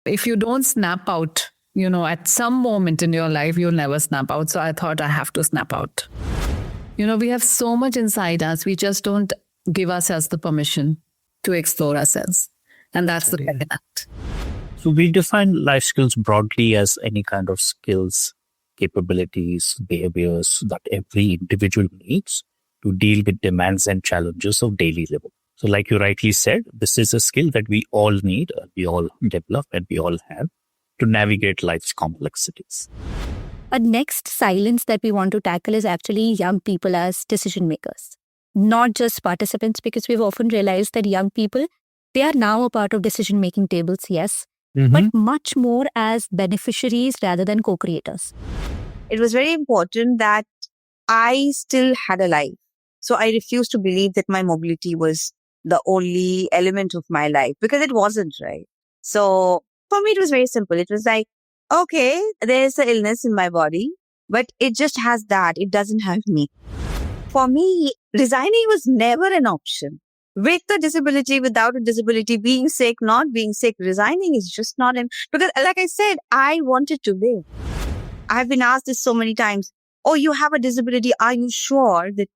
if you don't snap out, at some moment in your life, you'll never snap out. So I thought I have to snap out. We have so much inside us. We just don't give ourselves the permission to explore ourselves. And that's the second act. So we define life skills broadly as any kind of skills, capabilities, behaviors that every individual needs to deal with demands and challenges of daily living. So like you rightly said, this is a skill that we all need, we all develop, and we all have to navigate life's complexities. A next silence that we want to tackle is actually young people as decision makers, not just participants, because we've often realized that young people, they are now a part of decision-making tables, yes, but much more as beneficiaries rather than co-creators. It was very important that I still had a life. So I refused to believe that my mobility was the only element of my life, because it wasn't, right? So for me, it was very simple. It was like, okay, there's an illness in my body, but it just has that. It doesn't have me. For me, resigning was never an option. With a disability, without a disability, being sick, not being sick, resigning is just not because like I said, I wanted to live. I've been asked this so many times. Oh, you have a disability. Are you sure that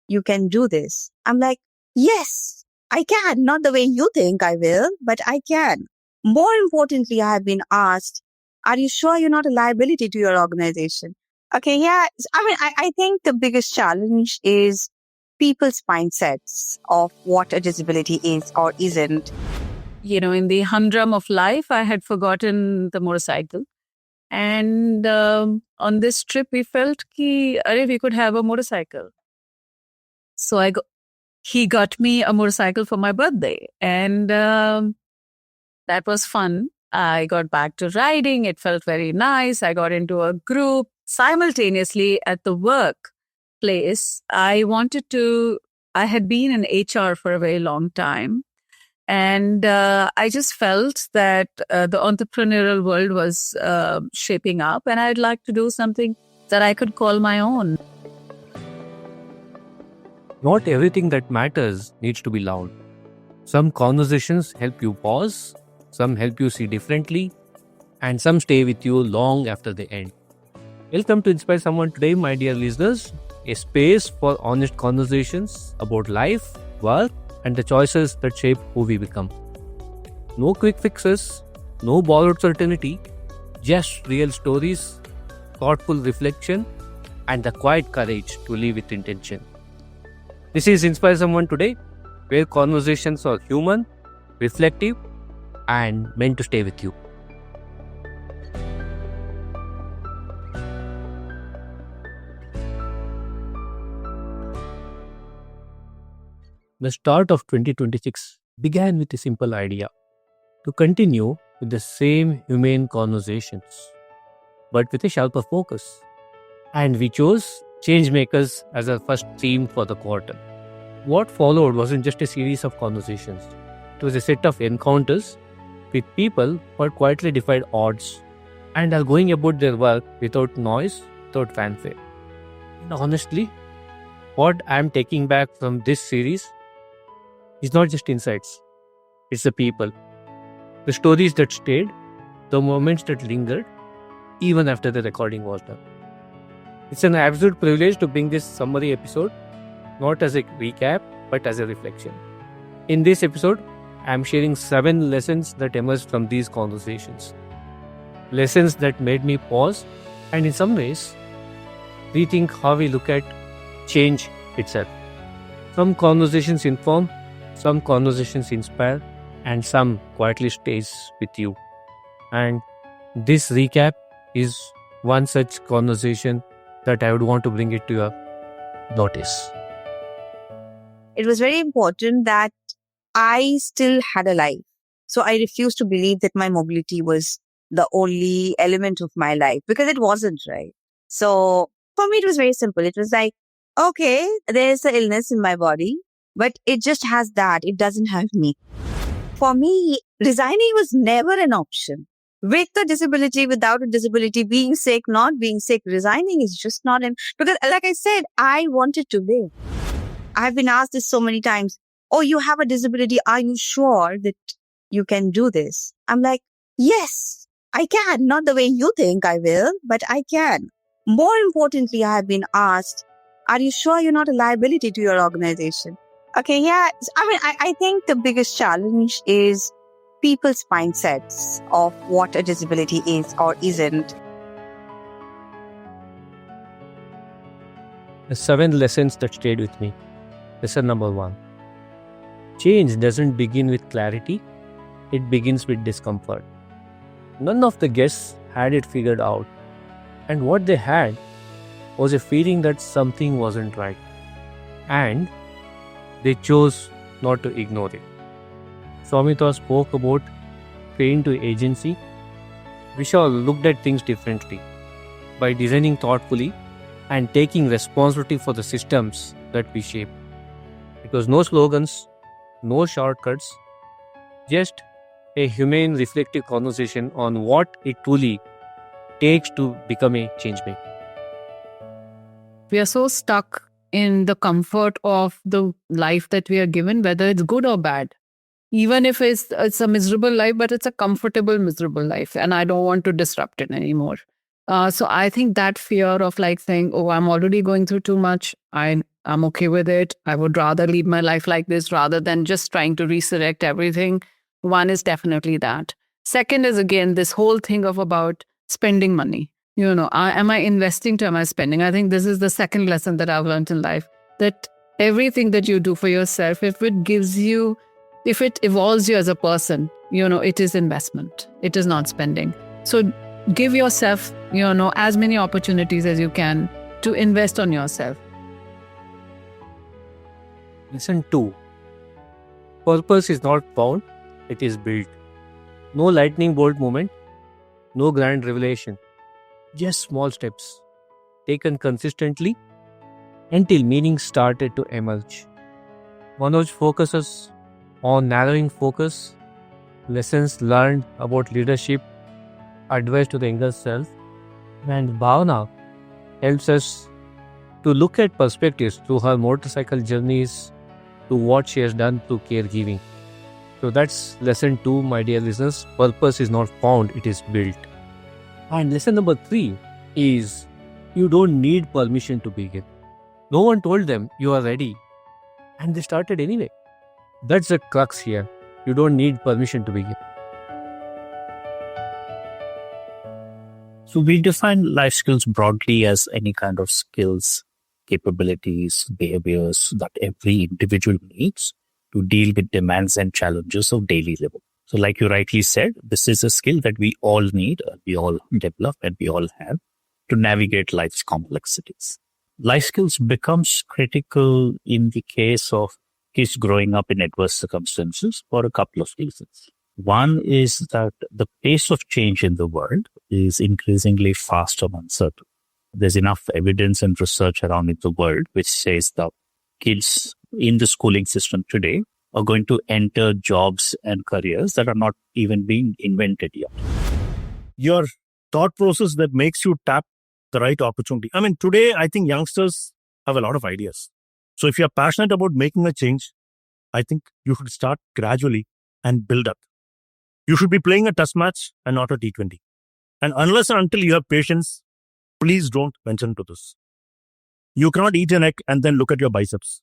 you can do this? I'm like, yes, I can. Not the way you think I will, but I can. More importantly, I have been asked, are you sure you're not a liability to your organization? Okay, yeah. I think the biggest challenge is people's mindsets of what a disability is or isn't. In the humdrum of life, I had forgotten the motorcycle. And on this trip, we felt that we could have a motorcycle. So he got me a motorcycle for my birthday. And that was fun. I got back to riding. It felt very nice. I got into a group. Simultaneously at the workplace, I had been in HR for a very long time. And I just felt that the entrepreneurial world was shaping up, and I'd like to do something that I could call my own. Not everything that matters needs to be loud. Some conversations help you pause, some help you see differently, and some stay with you long after they end. Welcome to Inspire Someone today, my dear listeners, a space for honest conversations about life, work, and the choices that shape who we become. No quick fixes, no borrowed certainty, just real stories, thoughtful reflection, and the quiet courage to live with intention. This is Inspire Someone today, where conversations are human, reflective, and meant to stay with you. The start of 2026 began with a simple idea: to continue with the same humane conversations, but with a sharper focus. And we chose Changemakers as our first theme for the quarter. What followed wasn't just a series of conversations. It was a set of encounters with people who had quietly defied odds and are going about their work without noise, without fanfare. And honestly, what I'm taking back from this series is not just insights, it's the people. The stories that stayed, the moments that lingered, even after the recording was done. It's an absolute privilege to bring this summary episode, not as a recap, but as a reflection. In this episode, I'm sharing 7 lessons that emerged from these conversations. Lessons that made me pause and in some ways, rethink how we look at change itself. Some conversations inform, some conversations inspire, and some quietly stays with you. And this recap is one such conversation that I would want to bring it to your notice. It was very important that I still had a life. So I refused to believe that my mobility was the only element of my life, because it wasn't, right? So for me, it was very simple. It was like, okay, there's an illness in my body, but it just has that. It doesn't have me. For me, resigning was never an option. With a disability, without a disability, being sick, not being sick, resigning is just not because like I said, I wanted to live. I've been asked this so many times. Oh, you have a disability. Are you sure that you can do this? I'm like, yes, I can. Not the way you think I will, but I can. More importantly, I have been asked, are you sure you're not a liability to your organization? Okay, yeah. I mean, I think the biggest challenge is people's mindsets of what a disability is or isn't. The 7 lessons that stayed with me. Lesson number 1. Change doesn't begin with clarity, it begins with discomfort. None of the guests had it figured out, and what they had was a feeling that something wasn't right, and they chose not to ignore it. Swamita spoke about train to agency. Vishal looked at things differently by designing thoughtfully and taking responsibility for the systems that we shape. It was no slogans, no shortcuts, just a humane, reflective conversation on what it truly takes to become a changemaker. We are so stuck in the comfort of the life that we are given, whether it's good or bad. Even if it's a miserable life, but it's a comfortable, miserable life. And I don't want to disrupt it anymore. So I think that fear of like saying, oh, I'm already going through too much. I'm okay with it. I would rather lead my life like this rather than just trying to resurrect everything. One is definitely that. Second is, again, this whole thing of about spending money. Am I investing to am I spending? I think this is the second lesson that I've learned in life, that everything that you do for yourself, if it evolves you as a person, it is investment. It is not spending. So give yourself, as many opportunities as you can to invest on yourself. Lesson 2. Purpose is not found, it is built. No lightning bolt moment, no grand revelation. Just small steps, taken consistently until meaning started to emerge. Manoj focuses on narrowing focus, lessons learned about leadership, advice to the younger self, and Bhavana helps us to look at perspectives through her motorcycle journeys to what she has done through caregiving. So that's lesson 2, my dear listeners. Purpose is not found, it is built. And lesson number 3 is you don't need permission to begin. No one told them you are ready, and they started anyway. That's the crux here. You don't need permission to begin. So we define life skills broadly as any kind of skills, capabilities, behaviors that every individual needs to deal with demands and challenges of daily living. So like you rightly said, this is a skill that we all need, we all develop, and we all have to navigate life's complexities. Life skills becomes critical in the case of kids growing up in adverse circumstances for a couple of reasons. One is that the pace of change in the world is increasingly fast and uncertain. There's enough evidence and research around in the world which says that kids in the schooling system today are going to enter jobs and careers that are not even being invented yet. Your thought process that makes you tap the right opportunity. I mean, today, I think youngsters have a lot of ideas. So if you're passionate about making a change, I think you should start gradually and build up. You should be playing a test match and not a T20. And unless and until you have patience, please don't venture into this. You cannot eat an egg and then look at your biceps.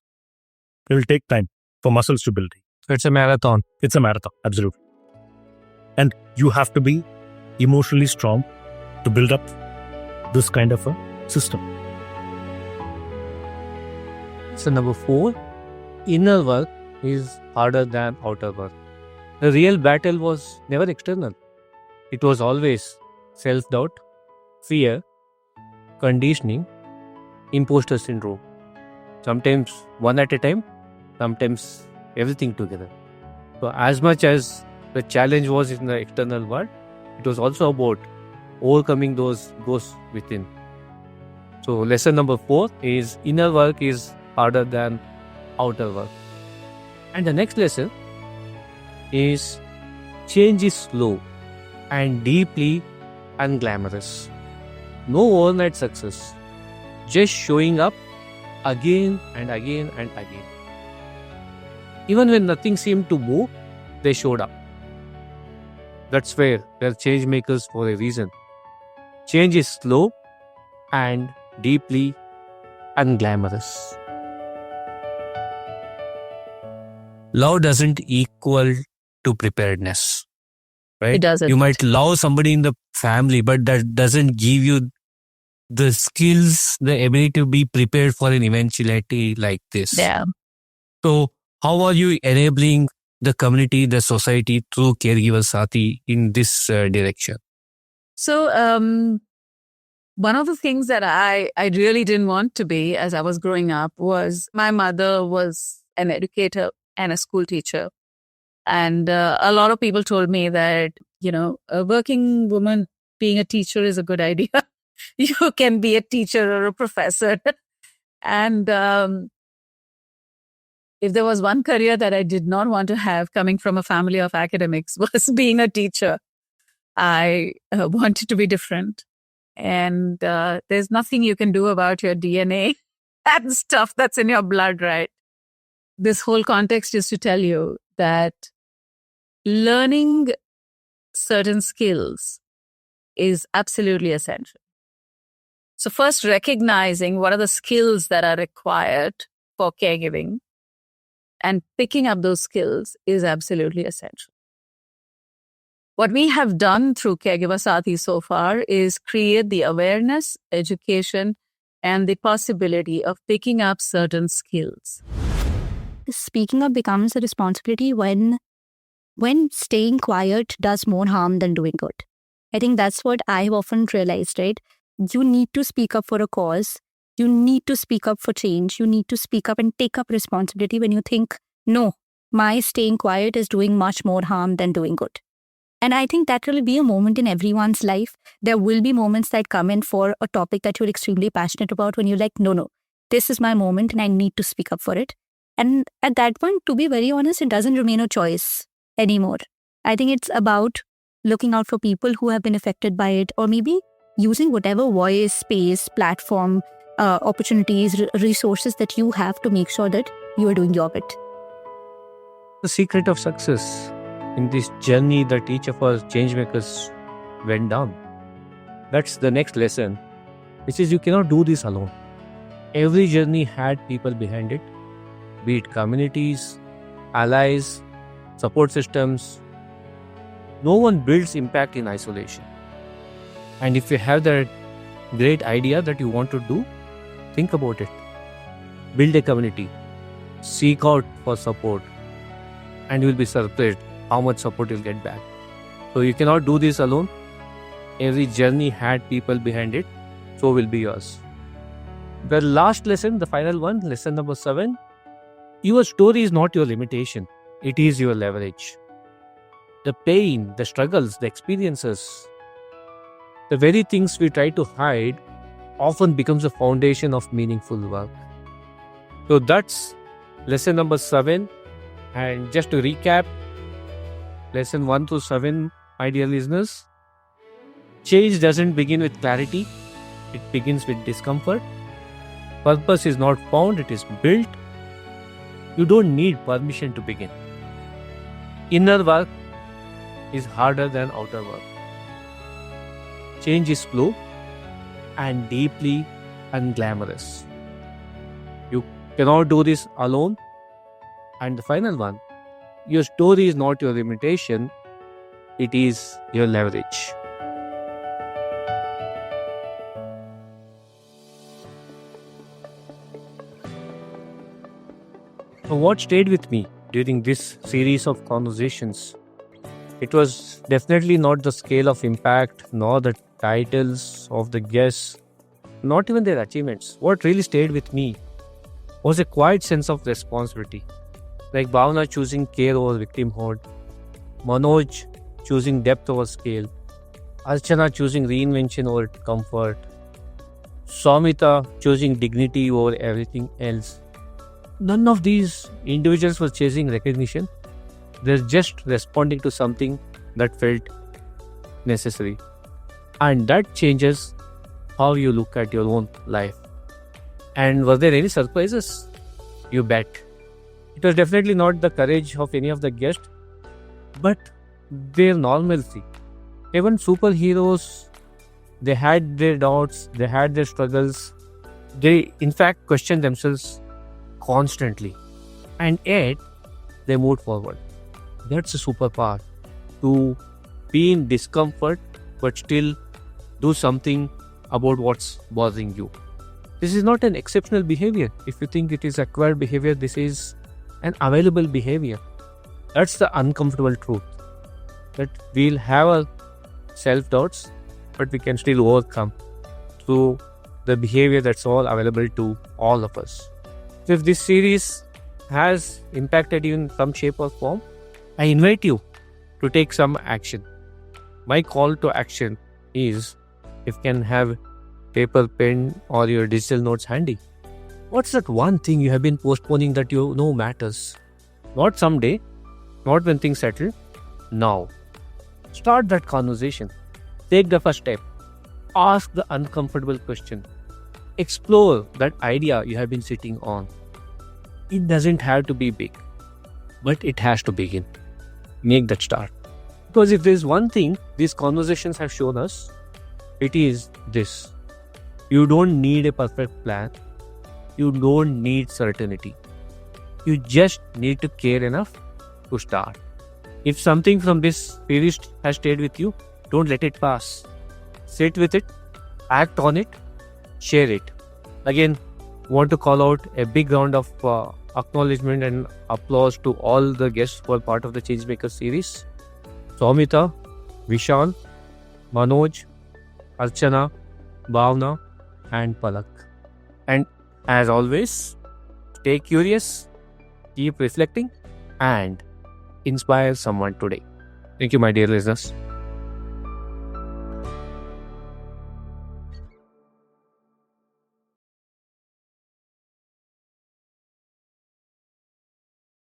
It will take time for muscles to build. It's a marathon. It's a marathon, absolutely. And you have to be emotionally strong to build up this kind of a system. So number 4, inner work is harder than outer work. The real battle was never external. It was always self-doubt, fear, conditioning, imposter syndrome. Sometimes one at a time, sometimes everything together. So as much as the challenge was in the external world, it was also about overcoming those within. So lesson number 4 is inner work is harder than outer work. And the next lesson is change is slow and deeply unglamorous. No overnight success, just showing up again and again and again. Even when nothing seemed to move, they showed up. That's where they're change makers for a reason. Change is slow and deeply unglamorous. Love doesn't equal to preparedness, right? It doesn't. You might love somebody in the family, but that doesn't give you the skills, the ability to be prepared for an eventuality like this. Yeah. So how are you enabling the community, the society through Caregiver Sati in this direction? So one of the things that I really didn't want to be as I was growing up was my mother was an educator and a school teacher. And a lot of people told me that, a working woman being a teacher is a good idea. You can be a teacher or a professor. And if there was one career that I did not want to have coming from a family of academics was being a teacher. I wanted to be different. And there's nothing you can do about your DNA and stuff that's in your blood, right? This whole context is to tell you that learning certain skills is absolutely essential. So first, recognizing what are the skills that are required for caregiving and picking up those skills is absolutely essential. What we have done through Caregiver Sati so far is create the awareness, education, and the possibility of picking up certain skills. Speaking up becomes a responsibility when staying quiet does more harm than doing good. I think that's what I've often realized, right? You need to speak up for a cause. You need to speak up for change. You need to speak up and take up responsibility when you think, no, my staying quiet is doing much more harm than doing good. And I think that will be a moment in everyone's life. There will be moments that come in for a topic that you're extremely passionate about when you're like, no, this is my moment and I need to speak up for it. And at that point, to be very honest, it doesn't remain a choice anymore. I think it's about looking out for people who have been affected by it, or maybe using whatever voice, space, platform, opportunities, resources that you have to make sure that you are doing your bit. The secret of success in this journey that each of us changemakers went down. That's the next lesson, which is you cannot do this alone. Every journey had people behind it, be it communities, allies, support systems. No one builds impact in isolation. And if you have that great idea that you want to do, think about it. Build a community. Seek out for support. And you will be surprised how much support you'll get back. So you cannot do this alone. Every journey had people behind it. So will be yours. The last lesson, the final one, lesson number 7. Your story is not your limitation. It is your leverage. The pain, the struggles, the experiences, the very things we try to hide often becomes the foundation of meaningful work. So that's lesson number 7. And just to recap, lesson 1 to 7, my dear listeners, change doesn't begin with clarity. It begins with discomfort. Purpose is not found, it is built. You don't need permission to begin. Inner work is harder than outer work. Change is slow and deeply unglamorous. You cannot do this alone. And the final one, your story is not your limitation, it is your leverage. So what stayed with me during this series of conversations? It was definitely not the scale of impact, nor the titles of the guests, not even their achievements. What really stayed with me was a quiet sense of responsibility. Like Bhavna choosing care over victimhood, Manoj choosing depth over scale, Archana choosing reinvention over comfort, Samita choosing dignity over everything else. None of these individuals were chasing recognition. They're just responding to something that felt necessary. And that changes how you look at your own life. And were there any surprises? You bet. It was definitely not the courage of any of the guests, but their normalcy. Even superheroes, they had their doubts, they had their struggles. They, in fact, questioned themselves constantly. And yet, they moved forward. That's a superpower. To be in discomfort, but still do something about what's bothering you. This is not an exceptional behavior. If you think it is acquired behavior, this is an available behavior. That's the uncomfortable truth. That we'll have our self-doubts, but we can still overcome through the behavior that's all available to all of us. So if this series has impacted you in some shape or form, I invite you to take some action. My call to action is, if you can have paper, pen, or your digital notes handy. What's that one thing you have been postponing that you know matters? Not someday, not when things settle, now. Start that conversation. Take the first step. Ask the uncomfortable question. Explore that idea you have been sitting on. It doesn't have to be big, but it has to begin. Make that start. Because if there's one thing these conversations have shown us, it is this. You don't need a perfect plan. You don't need certainty. You just need to care enough to start. If something from this series has stayed with you, don't let it pass. Sit with it, act on it, share it. Again, want to call out a big round of acknowledgement and applause to all the guests who are part of the Changemakers series. Soumita, Vishal, Manoj, Archana, Bhavna, and Palak. And as always, stay curious, keep reflecting, and inspire someone today. Thank you, my dear listeners.